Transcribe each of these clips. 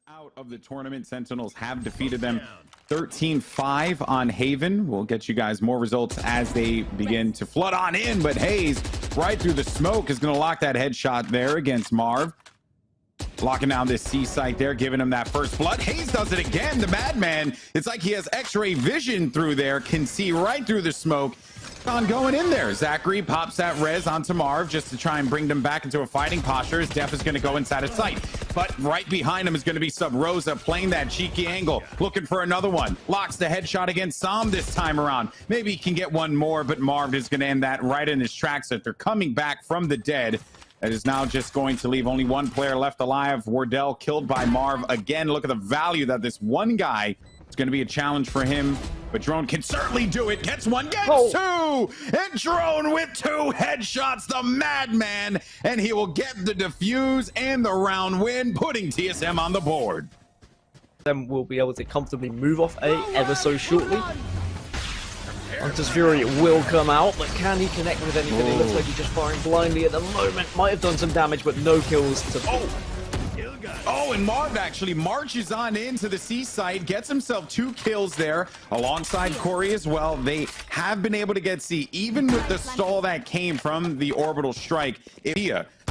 out of the tournament. Sentinels have defeated them 13-5 on Haven. We'll get you guys more results as they begin to flood on in, but Hayes right through the smoke is going to lock that headshot there against Marv. Locking down this C site there, giving him that first blood. Hayes does it again. The madman, it's like he has x-ray vision through there, can see right through the smoke. On going in there, Zachary pops that res onto Marv just to try and bring them back into a fighting posture. His Def is going to go inside of sight, but right behind him is going to be Sub Rosa playing that cheeky angle, looking for another one. Locks the headshot against Sam this time around. Maybe he can get one more, but Marv is going to end that right in his tracks. That they're coming back from the dead. That is now just going to leave only one player left alive. Wardell killed by Marv again. Look at the value that this one guy is going to be a challenge for him. But Drone can certainly do it. Gets one, gets two. And Drone with two headshots, the madman. And he will get the defuse and the round win, putting TSM on the board. Then we'll be able to comfortably move off A ever so shortly. Hunter's Fury will come out, but can he connect with anything? It looks like he's just firing blindly at the moment. Might have done some damage, but no kills to... Oh, and Marv actually marches on into the C site, gets himself 2 kills there, alongside Corey as well. They have been able to get C, even with the stall that came from the orbital strike.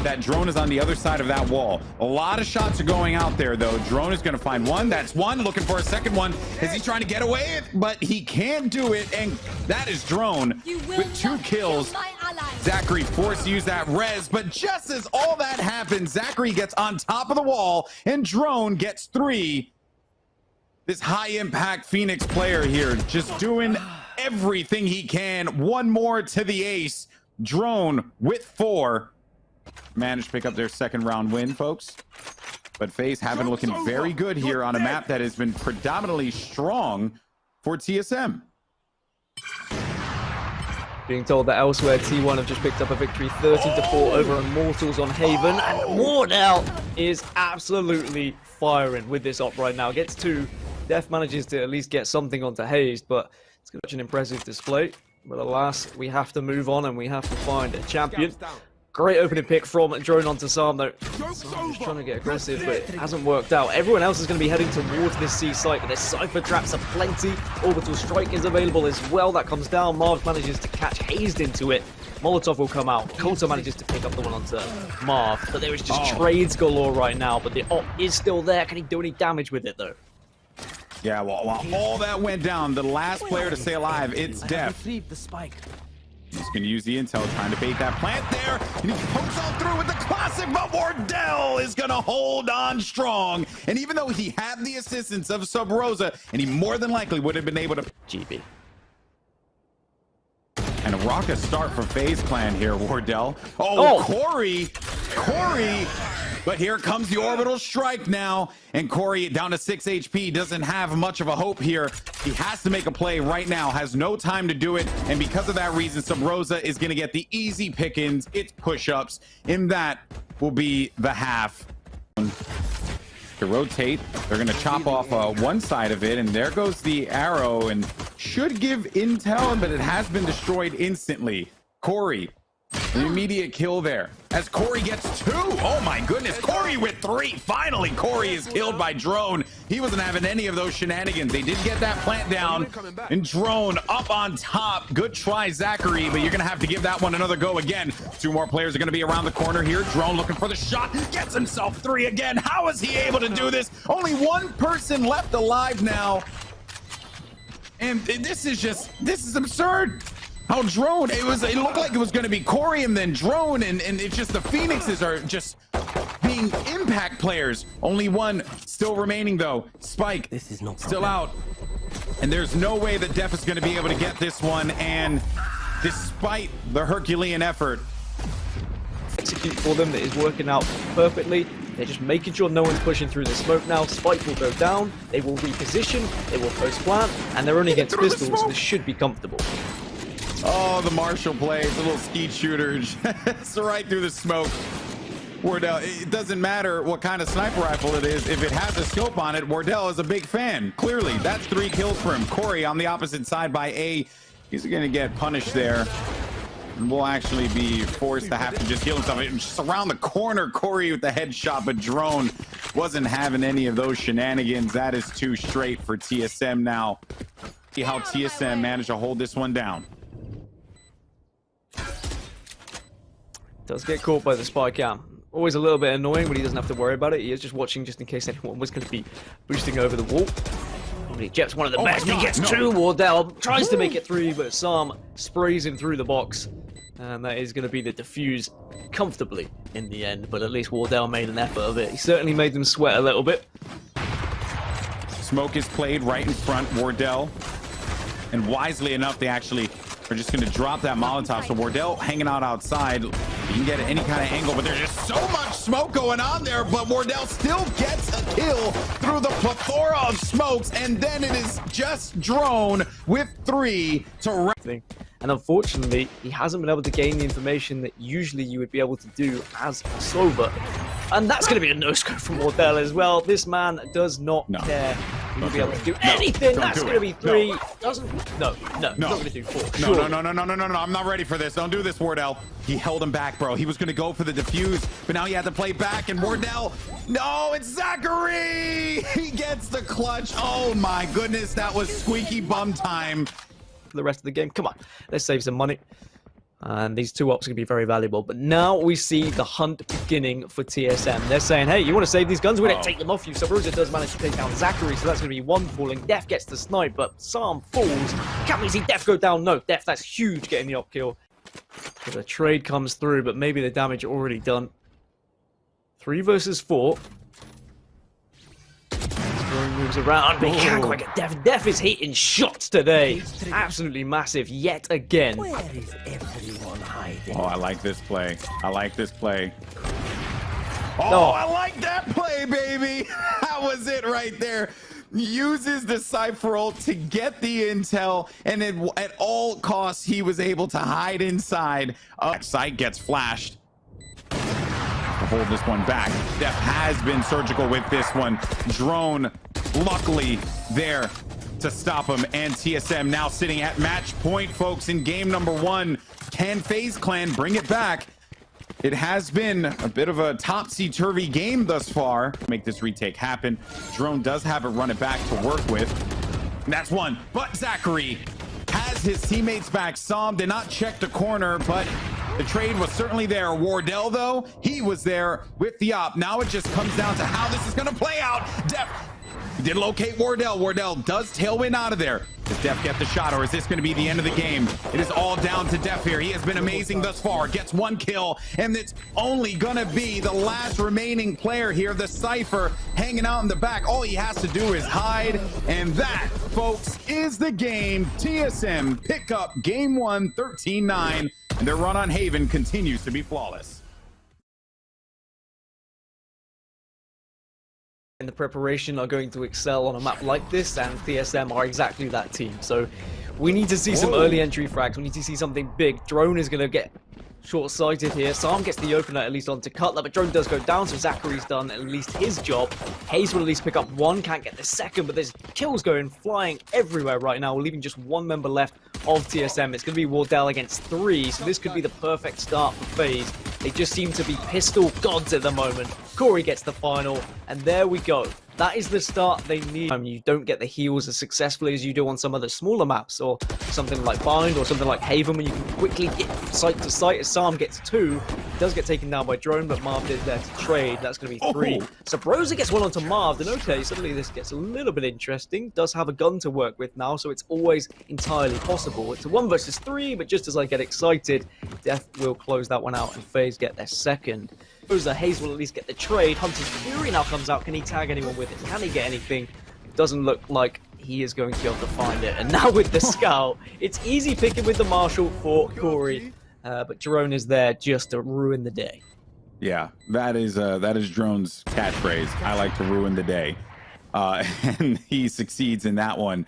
That Drone is on the other side of that wall. A lot of shots are going out there, though. Drone is going to find one. That's one. Looking for a second one. Is he trying to get away? But he can't do it, and that is Drone with 2 kills. Zachary forced to use that res, but just as all that happens, Zachary gets on top of the wall, and Drone gets 3. This high-impact Phoenix player here just doing everything he can. One more to the ace. Drone with 4. Managed to pick up their second round win, folks. But Faze have been looking very good here on a map that has been predominantly strong for TSM. Being told that elsewhere, T1 have just picked up a victory 13-4 over Immortals on Haven, and Wardell is absolutely firing with this op right now. Gets 2. Def manages to at least get something onto Hayes, but it's such an impressive display. But alas, we have to move on and we have to find a champion. Great opening pick from Drone onto Sam, though. Sam just trying to get aggressive, but it hasn't worked out. Everyone else is going to be heading towards this C site, but there's Cypher traps aplenty. Orbital Strike is available as well. That comes down. Marv manages to catch Hazed into it. Molotov will come out. Coulter manages to pick up the one onto Marv. But there is just trades galore right now, but the op is still there. Can he do any damage with it, though? Yeah, well, while all that went down, the last player to stay alive, it's Def. He's going to use the intel, trying to bait that plant there, and he pokes all through with the classic, but Wardell is going to hold on strong. And even though he had the assistance of Sub Rosa, and he more than likely would have been able to... GB. And a rocket start for FaZe Clan here, Wardell. Oh, Corey! But here comes the orbital strike now, and Corey down to 6 HP, doesn't have much of a hope here. He has to make a play right now, has no time to do it, and because of that reason, Sub Rosa is going to get the easy pickings. It's push-ups, and that will be the half. To rotate, they're going to chop off one side of it, and there goes the arrow, and should give intel, but it has been destroyed instantly. Corey, an immediate kill there as Corey gets 2. Oh my goodness, Corey with 3. Finally, Corey is killed by Drone. He wasn't having any of those shenanigans. They did get that plant down, and Drone up on top. Good try, Zachary, but you're gonna have to give that one another go again. 2 more players are gonna be around the corner here. Drone looking for the shot, gets himself 3 again. How is he able to do this? Only 1 person left alive now, and this is absurd. How Drone, it looked like it was going to be Corey and then Drone, and it's just the Phoenixes are just being impact players. Only 1 still remaining, though. Spike still out, and there's no way that Def is going to be able to get this one, and despite the Herculean effort, Execute for them, that is working out perfectly. They're just making sure no one's pushing through the smoke now. Spike will go down, they will reposition, they will post plant, and they're only against pistols, so this should be comfortable. Oh, the Marshall play, it's a little skeet shooter. It's right through the smoke. Wardell, it doesn't matter what kind of sniper rifle it is. If it has a scope on it, Wardell is a big fan. Clearly, that's 3 kills for him. Corey on the opposite side by A. He's going to get punished there. will actually be forced to have to just heal himself. Just around the corner, Corey with the headshot, but Drone wasn't having any of those shenanigans. That is too straight for TSM now. See how TSM managed to hold this one down. Does get caught by the spy cam. Always a little bit annoying, but he doesn't have to worry about it. He is just watching just in case anyone was going to be boosting over the wall. He ejects one of the best. He gets two. Wardell tries to make it three, but Sam sprays him through the box. And that is going to be the defuse comfortably in the end. But at least Wardell made an effort of it. He certainly made them sweat a little bit. Smoke is played right in front, Wardell. And wisely enough, they actually are just going to drop that Molotov. So Wardell hanging out outside. You can get any kind of angle, but there's just so much smoke going on there. But Wardell still gets a kill through the plethora of smokes. And then it is just Drone with 3 to... And unfortunately, he hasn't been able to gain the information that usually you would be able to do as a Sova. And that's going to be a no-scope from Wardell as well. This man does not care. He'll be able to do anything. That's going to be 3. Not going to do 4. No. I'm not ready for this. Don't do this, Wardell. He held him back, bro. He was going to go for the defuse, but now he had to play back. And Wardell, no, it's Zachary. He gets the clutch. Oh my goodness, that was squeaky bum time. For the rest of the game, come on, let's save some money. And these 2 ops are going to be very valuable. But now we see the hunt beginning for TSM. They're saying, hey, you want to save these guns? We're going to take them off you. So Rosa does manage to take down Zachary, so that's going to be 1 falling. Def gets the snipe, but Sam falls. Can't we see Def go down? No, Def, that's huge getting the op kill. So the trade comes through, but maybe the damage already done. 3 versus 4. Moves around, but he can't quite get Def. Def is hitting shots today. Absolutely massive yet again. Where is everyone hiding? Oh, I like this play. I like this play. Oh, I like that play, baby. That was it right there. Uses the Cypher ult to get the intel, and at all costs, he was able to hide inside. Sight gets flashed. Hold this one back. Def has been surgical with this one. Drone, luckily, there to stop him. And TSM now sitting at match point, folks, in game number 1. Can FaZe Clan bring it back? It has been a bit of a topsy-turvy game thus far. Make this retake happen. Drone does have it run it back to work with. And that's 1. But Zachary has his teammates back. Sam did not check the corner, but the trade was certainly there. Wardell, though, he was there with the op. Now it just comes down to how this is going to play out. Def did locate Wardell. Wardell does tailwind out of there. Does Def get the shot, or is this going to be the end of the game? It is all down to Def here. He has been amazing thus far. Gets 1 kill, and it's only going to be the last remaining player here, the Cypher, hanging out in the back. All he has to do is hide, and that, folks, is the game. TSM pick up game 1, 13-9. And their run on Haven continues to be flawless. In the preparation are going to excel on a map like this, and TSM are exactly that team. So we need to see some early entry frags. We need to see something big. Drone is going to get short-sighted here. Sam gets the opener at least onto Cutler, but Drone does go down, so Zachary's done at least his job. Hayes will at least pick up 1, can't get the second, but there's kills going flying everywhere right now. We're leaving just 1 member left of TSM. It's going to be Wardell against 3, so this could be the perfect start for FaZe. They just seem to be pistol gods at the moment. Corey gets the final, and there we go. That is the start they need. You don't get the heals as successfully as you do on some of the smaller maps, or something like Bind, or something like Haven, when you can quickly get site to site. As Sam gets 2, he does get taken down by Drone, but Marv is there to trade. That's going to be 3. So Broza gets 1 onto Marv, and okay, suddenly this gets a little bit interesting. Does have a gun to work with now, so it's always entirely possible. It's a 1 versus 3, but just as I get excited, Def will close that one out, and FaZe get their second. Hayes will at least get the trade. Hunter's Fury now comes out. Can he tag anyone with it? Can he get anything? Doesn't look like he is going to be able to find it. And now with the Scout, it's easy picking with the Marshal for Corey. But Drone is there just to ruin the day. Yeah, that is Drone's catchphrase. I like to ruin the day. And he succeeds in that one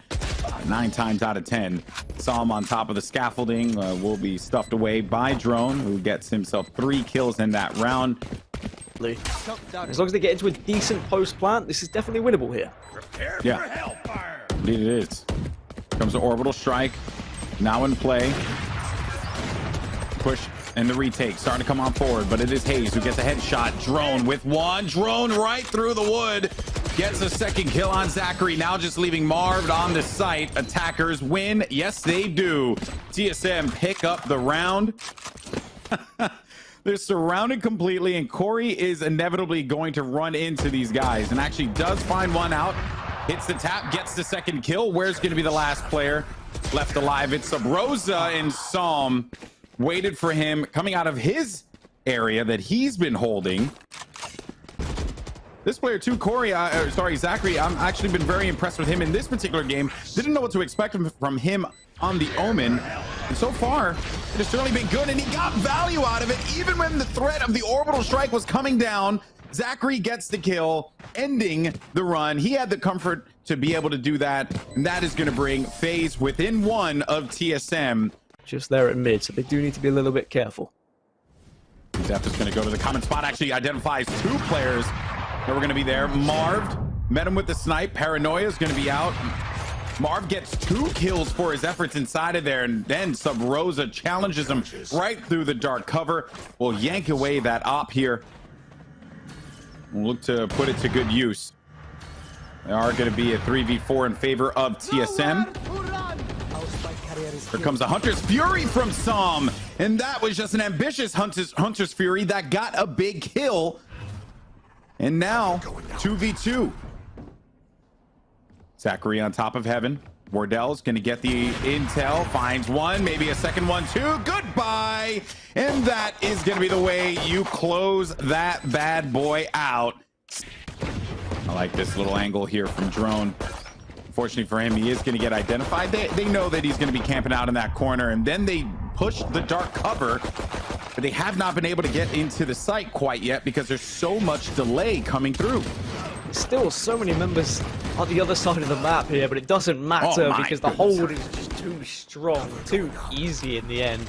9 times out of 10. Saw him on top of the scaffolding. Will be stuffed away by Drone, who gets himself 3 kills in that round. As long as they get into a decent post plant, this is definitely winnable here. Yeah, indeed it is. Comes an orbital strike, now in play. push and the retake starting to come on forward, but it is Hayes who gets a headshot. Drone with one. Drone right through the wood. Gets a second kill on Zachary. Now just leaving Marv on the site. Attackers win. Yes, they do. TSM pick up the round. They're surrounded completely, and Corey is inevitably going to run into these guys and actually does find one out. Hits the tap, gets the second kill. Where's going to be the last player left alive? It's Subrosa, and Psalm waited for him coming out of his area that he's been holding. This player too, Corey, Zachary, I'm actually been very impressed with him in this particular game. Didn't know what to expect from him on the Omen. And so far, it has certainly been good, and he got value out of it. Even when the threat of the orbital strike was coming down, Zachary gets the kill, ending the run. He had the comfort to be able to do that, and that is going to bring Faze within one of TSM. Just there at mid, so they do need to be a little bit careful. Def is going to go to the common spot, actually identifies two players that were going to be there. Marv met him with the snipe. Paranoia is going to be out. Marv gets 2 kills for his efforts inside of there, and then Subrosa challenges him right through the dark cover. We'll yank away that op here. We'll look to put it to good use. There are going to be a 3v4 in favor of TSM. Here comes a Hunter's Fury from Psalm, and that was just an ambitious Hunter's Fury that got a big kill. And now 2v2. Zachary on top of heaven. Wardell's going to get the intel, finds one, maybe a second one too. Goodbye. And that is going to be the way you close that bad boy out. I like this little angle here from Drone. Fortunately for him, he is going to get identified. They know that he's going to be camping out in that corner, and then they push the dark cover, but they have not been able to get into the site quite yet because there's so much delay coming through. Still so many members on the other side of the map here, but it doesn't matter because the hold is just too strong, too easy in the end.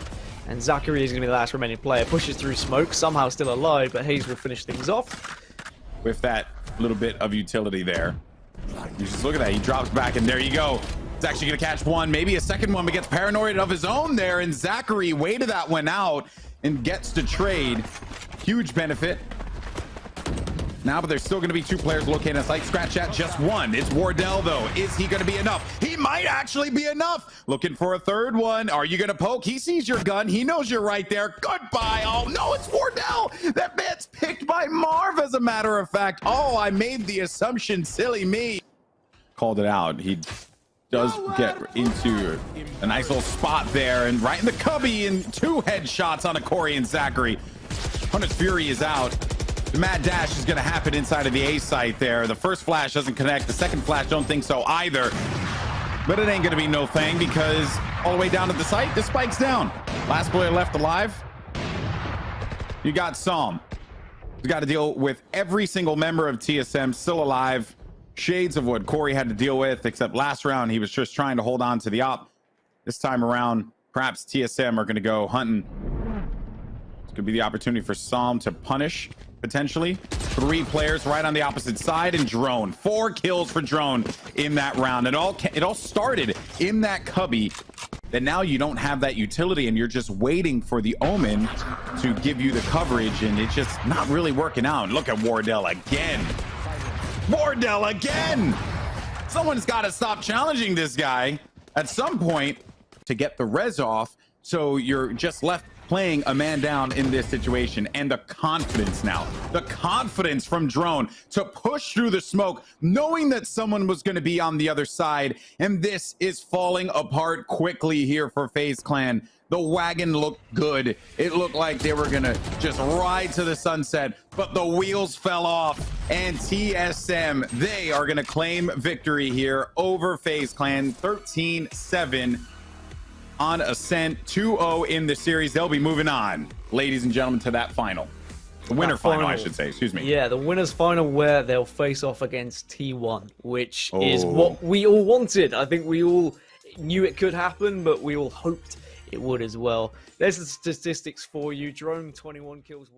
And Zachary is going to be the last remaining player. Pushes through smoke, somehow still alive, but Hayes will finish things off. With that little bit of utility there. You just look at that, he drops back, and there you go. It's actually going to catch one, maybe a second one, but gets paranoid of his own there, and Zachary waited that one out and gets to trade. Huge benefit. Now, but there's still going to be 2 players located in site. Scratch at just one. It's Wardell, though. Is he going to be enough? He might actually be enough. Looking for a third one. Are you going to poke? He sees your gun. He knows you're right there. Goodbye. Oh, no, it's Wardell. That man's picked by Marv, as a matter of fact. Oh, I made the assumption. Silly me. Called it out. He does get into a nice little spot there, and right in the cubby, and 2 headshots on a Corey and Zachary. Hunter's Fury is out. The mad dash is going to happen inside of the A site there. The first flash doesn't connect. The second flash, don't think so either. But it ain't going to be no thing because all the way down to the site, the spike's down. Last player left alive. You got Psalm. You got to deal with every single member of TSM still alive. Shades of what Corey had to deal with, except last round he was just trying to hold on to the op. This time around, perhaps TSM are going to go hunting. It's going to be the opportunity for Psalm to punish. Potentially 3 players right on the opposite side, and Drone 4 kills for Drone in that round. It all started in that cubby. Then now you don't have that utility, and you're just waiting for the Omen to give you the coverage, and it's just not really working out. Look at Wardell again. Wardell again. Someone's got to stop challenging this guy at some point to get the res off, so you're just left playing a man down in this situation. And the confidence now, the confidence from Drone to push through the smoke, knowing that someone was going to be on the other side. And this is falling apart quickly here for Faze Clan. The wagon looked good. It looked like they were going to just ride to the sunset, but the wheels fell off. And TSM, they are going to claim victory here over Faze Clan, 13-7. On Ascent, 2-0 in the series. They'll be moving on, ladies and gentlemen, to that final. The winner final, I should say. Excuse me. Yeah, the winner's final, where they'll face off against T1, which is what we all wanted. I think we all knew it could happen, but we all hoped it would as well. There's the statistics for you. Drone, 21 kills.